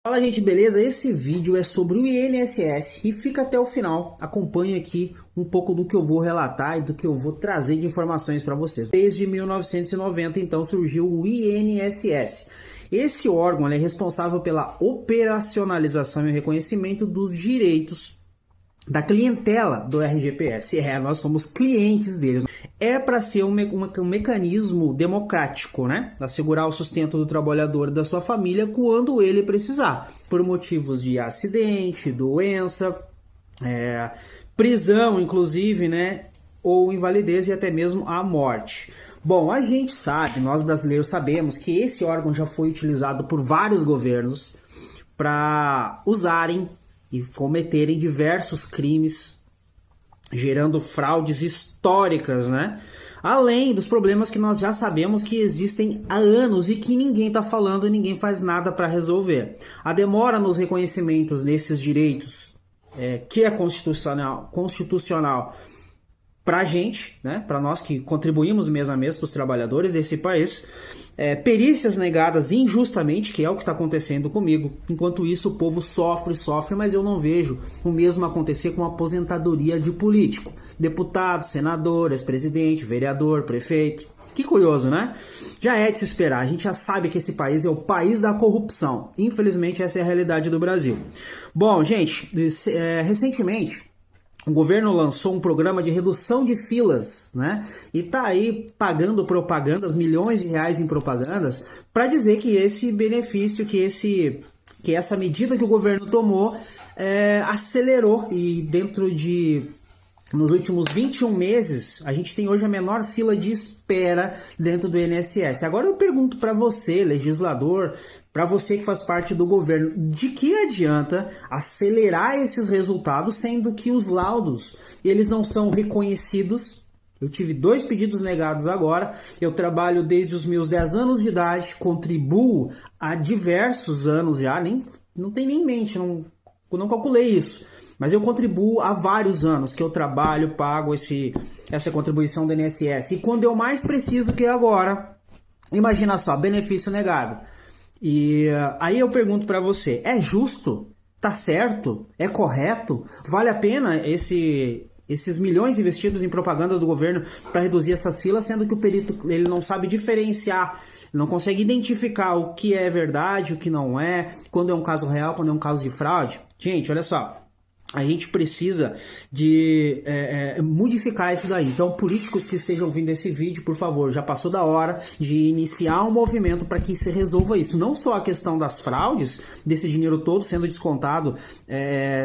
Fala, gente, beleza? Esse vídeo é sobre o INSS e fica até o final. Acompanhe aqui um pouco do que eu vou relatar e do que eu vou trazer de informações para vocês. Desde 1990, então, surgiu o INSS. Esse órgão é responsável pela operacionalização e reconhecimento dos direitos da clientela do RGPS. Nós somos clientes deles. É para ser um mecanismo democrático, né? Assegurar o sustento do trabalhador e da sua família quando ele precisar, por motivos de acidente, doença, prisão, inclusive, né? Ou invalidez e até mesmo a morte. Bom, a gente sabe, nós brasileiros sabemos que esse órgão já foi utilizado por vários governos para usarem e cometerem diversos crimes, gerando fraudes históricas, né? Além dos problemas que nós já sabemos que existem há anos e que ninguém está falando e ninguém faz nada para resolver. A demora nos reconhecimentos desses direitos, que é constitucional para a gente, né? Para nós que contribuímos mês a mês para os trabalhadores desse país, perícias negadas injustamente, que é o que está acontecendo comigo. Enquanto isso, o povo sofre, mas eu não vejo o mesmo acontecer com a aposentadoria de político. Deputado, senador, ex-presidente, vereador, prefeito. Que curioso, né? Já é de se esperar. A gente já sabe que esse país é o país da corrupção. Infelizmente, essa é a realidade do Brasil. Bom, gente, recentemente o governo lançou um programa de redução de filas, né? E tá aí pagando propagandas, milhões de reais em propagandas, para dizer que esse benefício, que essa medida que o governo tomou acelerou. E nos últimos 21 meses, a gente tem hoje a menor fila de espera dentro do INSS. Agora eu pergunto para você, legislador, para você que faz parte do governo, de que adianta acelerar esses resultados, sendo que os laudos eles não são reconhecidos? Eu tive 2 pedidos negados agora, eu trabalho desde os meus 10 anos de idade, contribuo há diversos anos já, não tem nem em mente, não calculei isso. Mas eu contribuo há vários anos que eu trabalho, pago essa contribuição do INSS. E quando eu mais preciso, que é agora, imagina só, benefício negado. E aí eu pergunto para você, é justo? Tá certo? É correto? Vale a pena esses milhões investidos em propagandas do governo para reduzir essas filas, sendo que o perito ele não sabe diferenciar, não consegue identificar o que é verdade, o que não é, quando é um caso real, quando é um caso de fraude? Gente, olha só. A gente precisa de modificar isso daí. Então, políticos que estejam ouvindo esse vídeo, por favor, já passou da hora de iniciar um movimento para que se resolva isso. Não só a questão das fraudes, desse dinheiro todo sendo descontado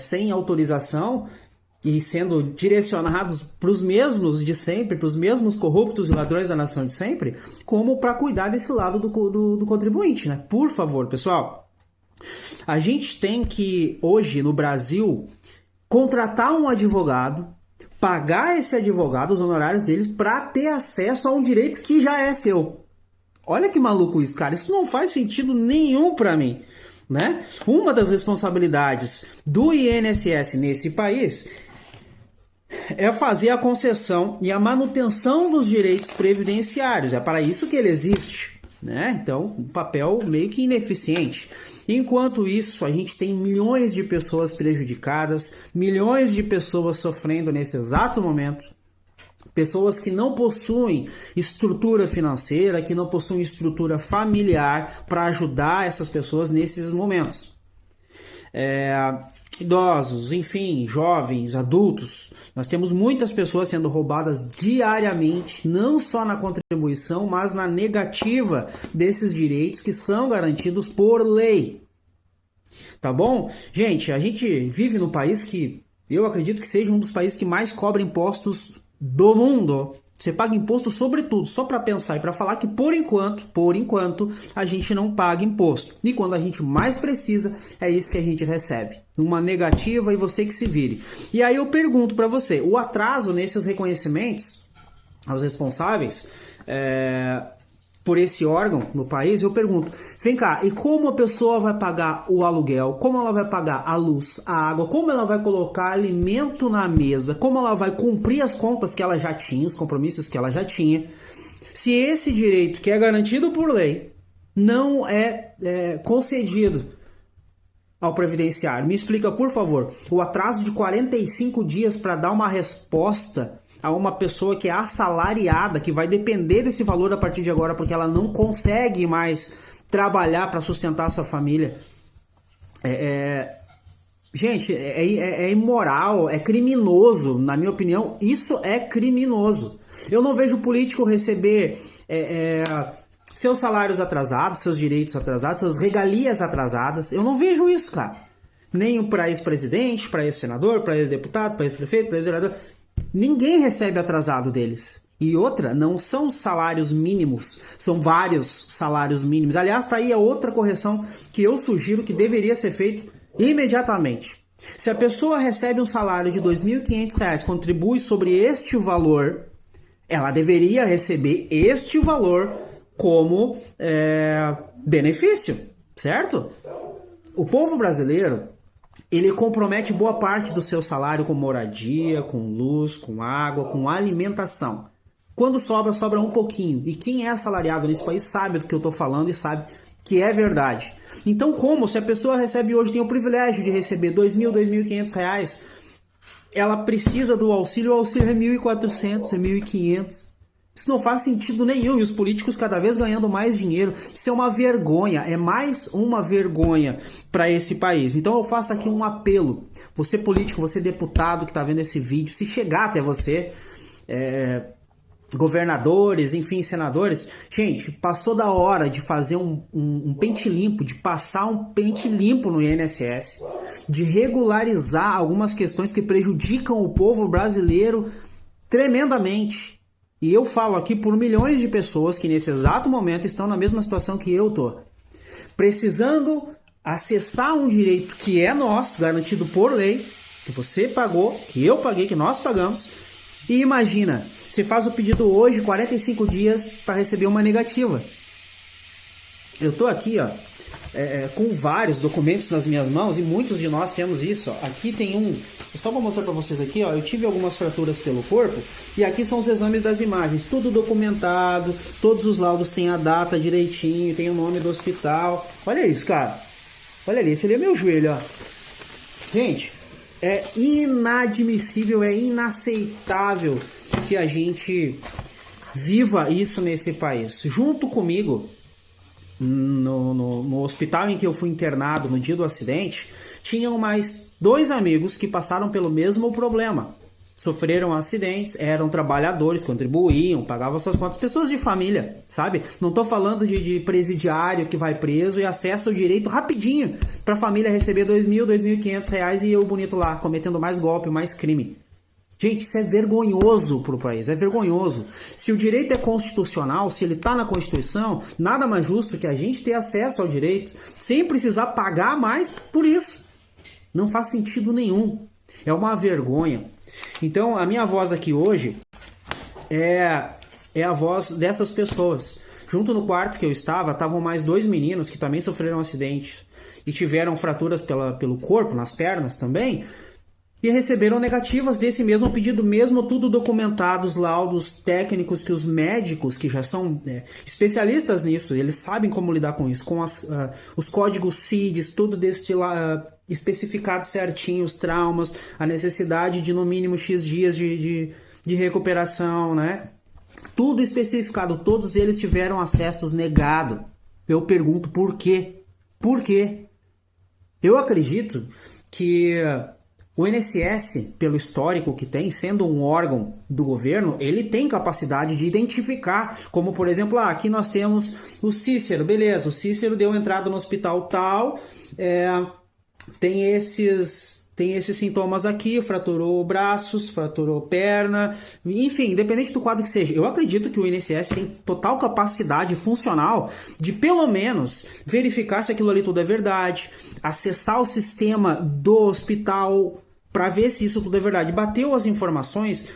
sem autorização e sendo direcionados para os mesmos de sempre, para os mesmos corruptos e ladrões da nação de sempre, como para cuidar desse lado do contribuinte, né? Por favor, pessoal. A gente tem que, hoje, no Brasil, contratar um advogado, pagar esse advogado, os honorários deles, para ter acesso a um direito que já é seu. Olha que maluco isso, cara. Isso não faz sentido nenhum para mim, né? Uma das responsabilidades do INSS nesse país é fazer a concessão e a manutenção dos direitos previdenciários. É para isso que ele existe, né? Então, um papel meio que ineficiente. Enquanto isso, a gente tem milhões de pessoas prejudicadas, milhões de pessoas sofrendo nesse exato momento, pessoas que não possuem estrutura financeira, que não possuem estrutura familiar para ajudar essas pessoas nesses momentos. Idosos, enfim, jovens, adultos. Nós temos muitas pessoas sendo roubadas diariamente, não só na contribuição, mas na negativa desses direitos que são garantidos por lei. Tá bom? Gente, a gente vive no país que eu acredito que seja um dos países que mais cobra impostos do mundo. Você paga imposto sobre tudo, só para pensar e para falar que por enquanto, a gente não paga imposto. E quando a gente mais precisa, é isso que a gente recebe. Uma negativa e você que se vire. E aí eu pergunto para você, o atraso nesses reconhecimentos aos responsáveis por esse órgão no país, eu pergunto, vem cá, e como a pessoa vai pagar o aluguel? Como ela vai pagar a luz, a água? Como ela vai colocar alimento na mesa? Como ela vai cumprir as contas que ela já tinha, os compromissos que ela já tinha? Se esse direito que é garantido por lei não é concedido ao previdenciário. Me explica, por favor, o atraso de 45 dias para dar uma resposta a uma pessoa que é assalariada, que vai depender desse valor a partir de agora, porque ela não consegue mais trabalhar para sustentar a sua família. Gente, é imoral, é criminoso, na minha opinião, isso é criminoso. Eu não vejo político receber seus salários atrasados, seus direitos atrasados, suas regalias atrasadas. Eu não vejo isso, cara. Nem para ex-presidente, para ex-senador, para ex-deputado, para ex-prefeito, para ex-vereador. Ninguém recebe atrasado deles. E outra, não são salários mínimos, são vários salários mínimos. Aliás, tá aí a outra correção que eu sugiro que deveria ser feito imediatamente. Se a pessoa recebe um salário de R$ 2.500, contribui sobre este valor, ela deveria receber este valor como benefício, certo? O povo brasileiro, ele compromete boa parte do seu salário com moradia, com luz, com água, com alimentação. Quando sobra, sobra um pouquinho. E quem é assalariado nesse país sabe do que eu estou falando e sabe que é verdade. Então, como se a pessoa recebe hoje, tem o privilégio de receber R$ 2.000, R$ 2.500, ela precisa do auxílio, o auxílio é R$ 1.400, é R$ 1.500. Isso não faz sentido nenhum, e os políticos cada vez ganhando mais dinheiro. Isso é uma vergonha, é mais uma vergonha para esse país. Então eu faço aqui um apelo. Você político, você deputado que está vendo esse vídeo, se chegar até você, governadores, enfim, senadores, gente, passou da hora de fazer um pente limpo, de passar um pente limpo no INSS, de regularizar algumas questões que prejudicam o povo brasileiro tremendamente. E eu falo aqui por milhões de pessoas que nesse exato momento estão na mesma situação que eu tô, precisando acessar um direito que é nosso, garantido por lei, que você pagou, que eu paguei, que nós pagamos. E imagina, você faz o pedido hoje, 45 dias para receber uma negativa. Eu tô aqui, ó, com vários documentos nas minhas mãos, e muitos de nós temos isso, ó. Aqui tem um, só vou mostrar para vocês aqui, ó, eu tive algumas fraturas pelo corpo, e aqui são os exames das imagens, tudo documentado, todos os laudos têm a data direitinho, tem o nome do hospital. Olha isso, cara, olha ali, esse ali é meu joelho, ó. Gente, é inadmissível, é inaceitável que a gente viva isso nesse país. Junto comigo, no hospital em que eu fui internado no dia do acidente, tinham mais 2 amigos que passaram pelo mesmo problema. Sofreram acidentes, eram trabalhadores, contribuíam, pagavam suas contas, pessoas de família, sabe? Não estou falando de presidiário que vai preso e acessa o direito rapidinho para a família receber R$ 2.000, R$ 2.500 e eu bonito lá, cometendo mais golpe, mais crime. Gente, isso é vergonhoso para o país, é vergonhoso. Se o direito é constitucional, se ele está na Constituição, nada mais justo que a gente ter acesso ao direito sem precisar pagar mais por isso. Não faz sentido nenhum. É uma vergonha. Então, a minha voz aqui hoje é a voz dessas pessoas. Junto no quarto que eu estava, estavam mais 2 meninos que também sofreram acidentes e tiveram fraturas pelo corpo, nas pernas também, e receberam negativas desse mesmo pedido, mesmo tudo documentado, os laudos técnicos que os médicos, que já são especialistas nisso, eles sabem como lidar com isso, com os códigos CIDs, tudo especificado certinho, os traumas, a necessidade de no mínimo X dias de recuperação, né? Tudo especificado, todos eles tiveram acessos negados. Eu pergunto por quê? Por quê? Eu acredito que o INSS, pelo histórico que tem, sendo um órgão do governo, ele tem capacidade de identificar, como por exemplo, aqui nós temos o Cícero, beleza, o Cícero deu entrada no hospital tal, tem esses sintomas aqui, fraturou braços, fraturou perna, enfim, independente do quadro que seja. Eu acredito que o INSS tem total capacidade funcional de pelo menos verificar se aquilo ali tudo é verdade, acessar o sistema do hospital para ver se isso tudo é verdade. Bateu as informações,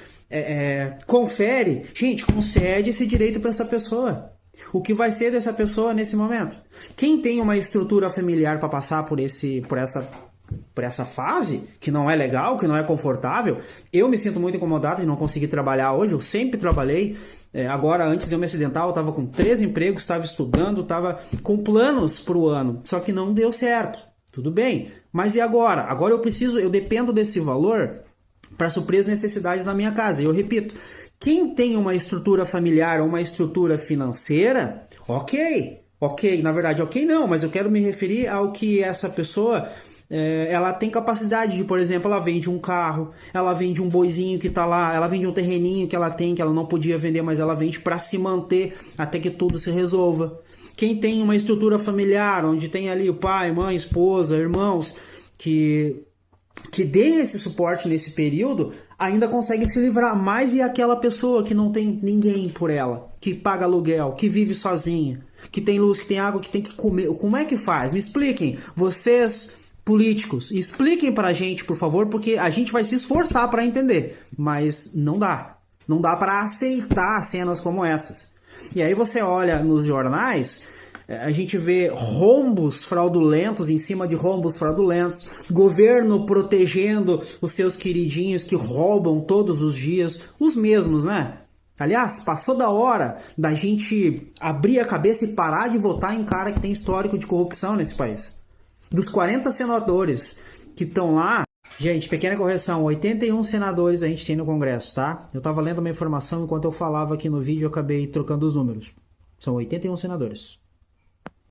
confere, gente, concede esse direito para essa pessoa. O que vai ser dessa pessoa nesse momento? Quem tem uma estrutura familiar para passar por essa fase, que não é legal, que não é confortável, eu me sinto muito incomodado de não conseguir trabalhar hoje. Eu sempre trabalhei, agora antes de eu me acidentar eu estava com 3 empregos, estava estudando, estava com planos para o ano, só que não deu certo. Tudo bem, mas e agora? Agora eu dependo desse valor para suprir as necessidades da minha casa. E eu repito, quem tem uma estrutura familiar ou uma estrutura financeira, ok, na verdade ok não, mas eu quero me referir ao que essa pessoa, ela tem capacidade de, por exemplo, ela vende um carro, ela vende um boizinho que tá lá, ela vende um terreninho que ela tem, que ela não podia vender, mas ela vende para se manter até que tudo se resolva. Quem tem uma estrutura familiar, onde tem ali o pai, mãe, esposa, irmãos, que dê esse suporte nesse período, ainda consegue se livrar. Mais e aquela pessoa que não tem ninguém por ela, que paga aluguel, que vive sozinha, que tem luz, que tem água, que tem que comer. Como é que faz? Me expliquem. Vocês, políticos, expliquem pra gente, por favor, porque a gente vai se esforçar para entender. Mas não dá. Não dá para aceitar cenas como essas. E aí você olha nos jornais, a gente vê rombos fraudulentos em cima de rombos fraudulentos, governo protegendo os seus queridinhos que roubam todos os dias, os mesmos, né? Aliás, passou da hora da gente abrir a cabeça e parar de votar em cara que tem histórico de corrupção nesse país. Dos 40 senadores que estão lá, gente, pequena correção, 81 senadores a gente tem no Congresso, tá? Eu tava lendo uma informação enquanto eu falava aqui no vídeo, eu acabei trocando os números. São 81 senadores.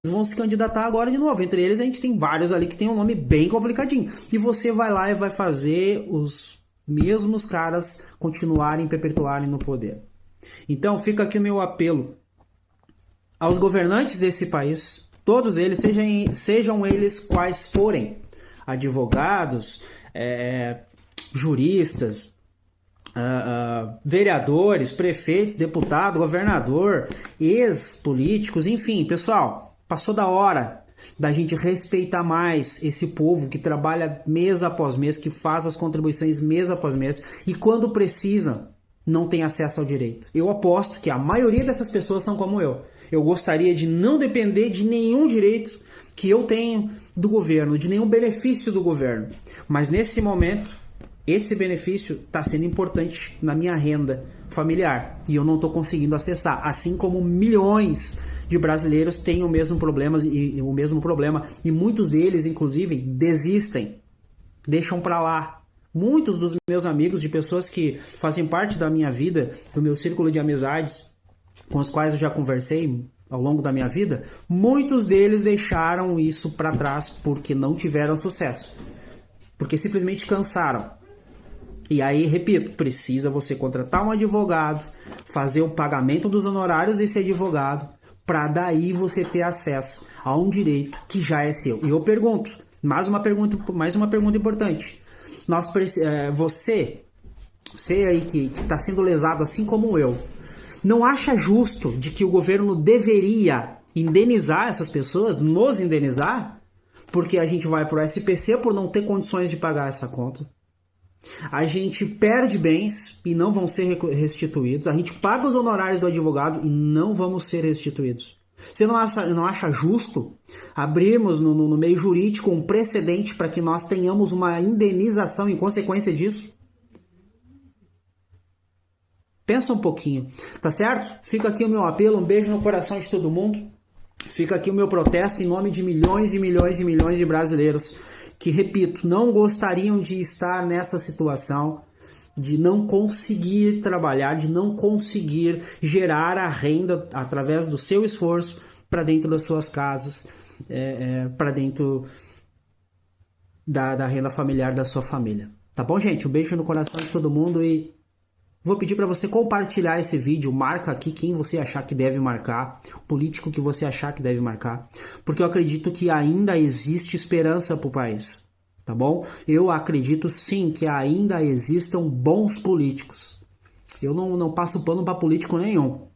Eles vão se candidatar agora de novo. Entre eles a gente tem vários ali que tem um nome bem complicadinho. E você vai lá e vai fazer os mesmos caras continuarem, perpetuarem no poder. Então fica aqui o meu apelo aos governantes desse país, todos eles, sejam eles quais forem, advogados, juristas, vereadores, prefeitos, deputado, governador, ex-políticos, enfim, pessoal, passou da hora da gente respeitar mais esse povo que trabalha mês após mês, que faz as contribuições mês após mês e quando precisa não tem acesso ao direito. Eu aposto que a maioria dessas pessoas são como eu. Eu gostaria de não depender de nenhum direito que eu tenho do governo, de nenhum benefício do governo. Mas nesse momento, esse benefício está sendo importante na minha renda familiar e eu não estou conseguindo acessar, assim como milhões de brasileiros têm o mesmo problema e muitos deles, inclusive, desistem, deixam para lá. Muitos dos meus amigos, de pessoas que fazem parte da minha vida, do meu círculo de amizades, com os quais eu já conversei ao longo da minha vida, muitos deles deixaram isso para trás porque não tiveram sucesso, porque simplesmente cansaram. E aí, repito, precisa você contratar um advogado, fazer o pagamento dos honorários desse advogado, para daí você ter acesso a um direito que já é seu. E eu pergunto, mais uma pergunta importante. Você aí que está sendo lesado assim como eu, não acha justo de que o governo deveria indenizar essas pessoas, nos indenizar, porque a gente vai para o SPC por não ter condições de pagar essa conta? A gente perde bens e não vão ser restituídos. A gente paga os honorários do advogado e não vamos ser restituídos. Você não acha justo abrirmos no meio jurídico um precedente para que nós tenhamos uma indenização em consequência disso? Pensa um pouquinho, tá certo? Fica aqui o meu apelo, um beijo no coração de todo mundo. Fica aqui o meu protesto em nome de milhões e milhões e milhões de brasileiros que, repito, não gostariam de estar nessa situação, de não conseguir trabalhar, de não conseguir gerar a renda através do seu esforço para dentro das suas casas, para dentro da renda familiar da sua família. Tá bom, gente? Um beijo no coração de todo mundo e vou pedir para você compartilhar esse vídeo, marca aqui quem você achar que deve marcar, o político que você achar que deve marcar, porque eu acredito que ainda existe esperança para o país, tá bom? Eu acredito sim que ainda existam bons políticos. Eu não passo pano para político nenhum.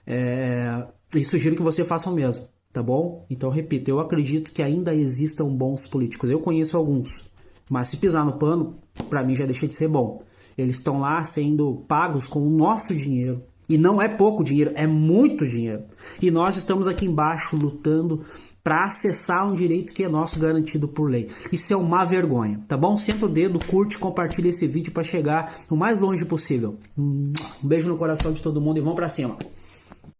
E sugiro que você faça o mesmo, tá bom? Então, repito, eu acredito que ainda existam bons políticos. Eu conheço alguns, mas se pisar no pano, para mim já deixa de ser bom. Eles estão lá sendo pagos com o nosso dinheiro. E não é pouco dinheiro, é muito dinheiro. E nós estamos aqui embaixo lutando para acessar um direito que é nosso, garantido por lei. Isso é uma vergonha, tá bom? Senta o dedo, curte, compartilha esse vídeo para chegar o mais longe possível. Um beijo no coração de todo mundo e vamos para cima.